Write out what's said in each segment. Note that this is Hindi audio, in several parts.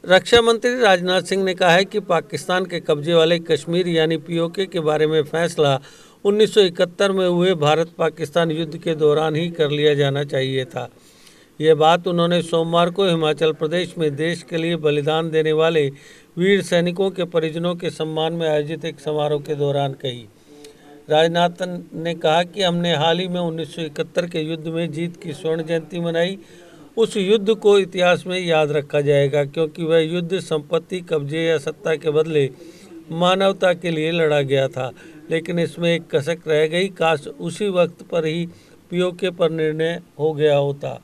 रक्षा मंत्री राजनाथ सिंह ने कहा है कि पाकिस्तान के कब्जे वाले कश्मीर यानी पीओके के बारे में फैसला 1971 में हुए भारत पाकिस्तान युद्ध के दौरान ही कर लिया जाना चाहिए था। ये बात उन्होंने सोमवार को हिमाचल प्रदेश में देश के लिए बलिदान देने वाले वीर सैनिकों के परिजनों के सम्मान में आयोजित एक समारोह के दौरान कही। राजनाथ ने कहा कि हमने हाल ही में 1971 के युद्ध में जीत की स्वर्ण जयंती मनाई। उस युद्ध को इतिहास में याद रखा जाएगा क्योंकि वह युद्ध संपत्ति, कब्जे या सत्ता के बदले मानवता के लिए लड़ा गया था, लेकिन इसमें एक कसक रह गई। काश उसी वक्त पर ही पीओके पर निर्णय हो गया होता।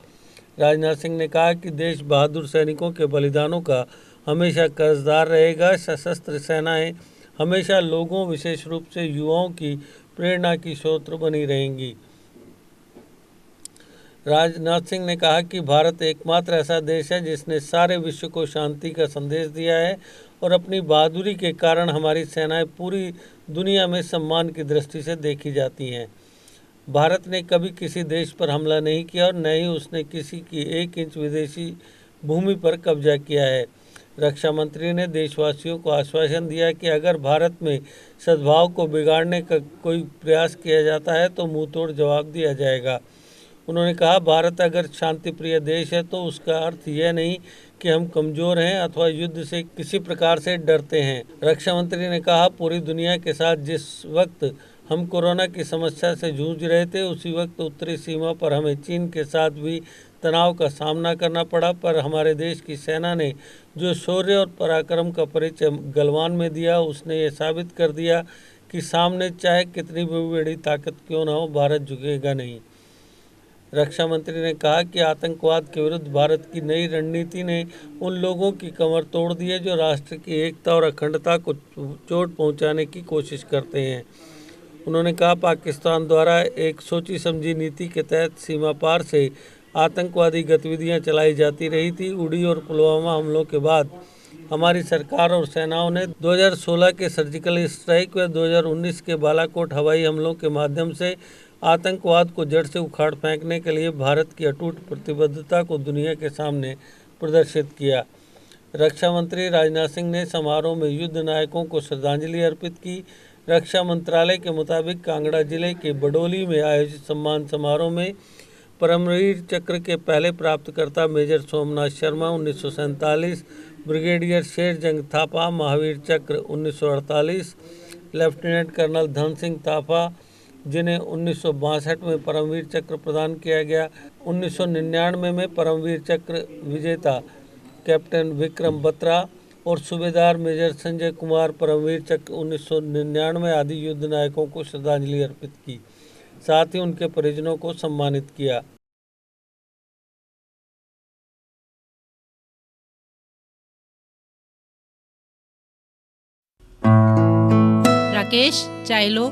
राजनाथ सिंह ने कहा कि देश बहादुर सैनिकों के बलिदानों का हमेशा कर्जदार रहेगा। सशस्त्र सेनाएं हमेशा लोगों, विशेष रूप से युवाओं की प्रेरणा की स्रोत बनी रहेंगी। राजनाथ सिंह ने कहा कि भारत एकमात्र ऐसा देश है जिसने सारे विश्व को शांति का संदेश दिया है और अपनी बहादुरी के कारण हमारी सेनाएं पूरी दुनिया में सम्मान की दृष्टि से देखी जाती हैं। भारत ने कभी किसी देश पर हमला नहीं किया और न ही उसने किसी की 1 इंच विदेशी भूमि पर कब्जा किया है। रक्षा मंत्री ने देशवासियों को आश्वासन दिया कि अगर भारत में सद्भाव को बिगाड़ने का कोई प्रयास किया जाता है तो मुंहतोड़ जवाब दिया जाएगा। उन्होंने कहा, भारत अगर शांतिप्रिय देश है तो उसका अर्थ यह नहीं कि हम कमज़ोर हैं अथवा युद्ध से किसी प्रकार से डरते हैं। रक्षा मंत्री ने कहा, पूरी दुनिया के साथ जिस वक्त हम कोरोना की समस्या से जूझ रहे थे, उसी वक्त उत्तरी सीमा पर हमें चीन के साथ भी तनाव का सामना करना पड़ा, पर हमारे देश की सेना ने जो शौर्य और पराक्रम का परिचय गलवान में दिया, उसने ये साबित कर दिया कि सामने चाहे कितनी भी बड़ी ताकत क्यों न हो, भारत झुकेगा नहीं। रक्षा मंत्री ने कहा कि आतंकवाद के विरुद्ध भारत की नई रणनीति ने उन लोगों की कमर तोड़ दी है जो राष्ट्र की एकता और अखंडता को चोट पहुंचाने की कोशिश करते हैं। उन्होंने कहा, पाकिस्तान द्वारा एक सोची समझी नीति के तहत सीमा पार से आतंकवादी गतिविधियां चलाई जाती रही थी। उड़ी और पुलवामा हमलों के बाद हमारी सरकार और सेनाओं ने 2016 के सर्जिकल स्ट्राइक व 2019 के बालाकोट हवाई हमलों के माध्यम से आतंकवाद को जड़ से उखाड़ फेंकने के लिए भारत की अटूट प्रतिबद्धता को दुनिया के सामने प्रदर्शित किया। रक्षा मंत्री राजनाथ सिंह ने समारोह में युद्ध नायकों को श्रद्धांजलि अर्पित की। रक्षा मंत्रालय के मुताबिक कांगड़ा जिले के बडोली में आयोजित सम्मान समारोह में परमवीर चक्र के पहले प्राप्तकर्ता मेजर सोमनाथ शर्मा 1947, ब्रिगेडियर शेर जंग थापा महावीर चक्र 1948, लेफ्टिनेंट कर्नल धन सिंह थापा जिन्हें 1962 में परमवीर चक्र प्रदान किया गया, 1999 में परमवीर चक्र विजेता कैप्टन विक्रम बत्रा और सूबेदार मेजर संजय कुमार परमवीर चक्र 1999 आदि युद्ध नायकों को श्रद्धांजलि अर्पित की। साथ ही उनके परिजनों को सम्मानित किया। राकेश, चाय लो।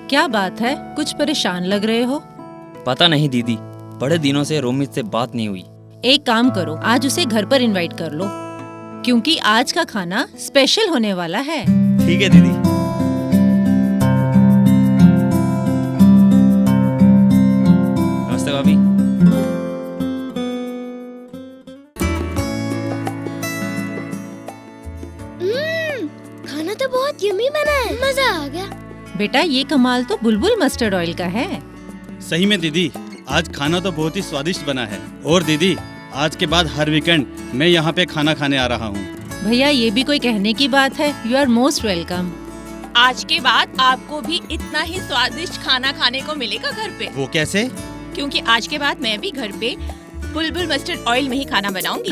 क्या बात है, कुछ परेशान लग रहे हो? पता नहीं दीदी, बड़े दिनों से रोमित से बात नहीं हुई। एक काम करो, आज उसे घर पर इनवाइट कर लो, क्योंकि आज का खाना स्पेशल होने वाला है। ठीक है दीदी। नमस्ते भाभी। खाना तो बहुत यम्मी बना है, मजा आ गया। बेटा, ये कमाल तो बुलबुल मस्टर्ड ऑयल का है। सही में दीदी, आज खाना तो बहुत ही स्वादिष्ट बना है। और दीदी, आज के बाद हर वीकेंड मैं यहाँ पे खाना खाने आ रहा हूँ। भैया, ये भी कोई कहने की बात है? You are most welcome. आज के बाद आपको भी इतना ही स्वादिष्ट खाना खाने को मिलेगा घर पे। वो कैसे? क्योंकि आज के बाद मैं भी घर पे बुलबुल मस्टर्ड ऑयल में ही खाना बनाऊंगी।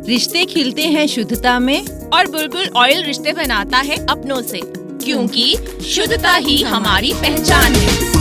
रिश्ते खिलते हैं शुद्धता में, और बुलबुल ऑयल रिश्ते बनाता है अपनों से, क्योंकि शुद्धता ही हमारी पहचान है।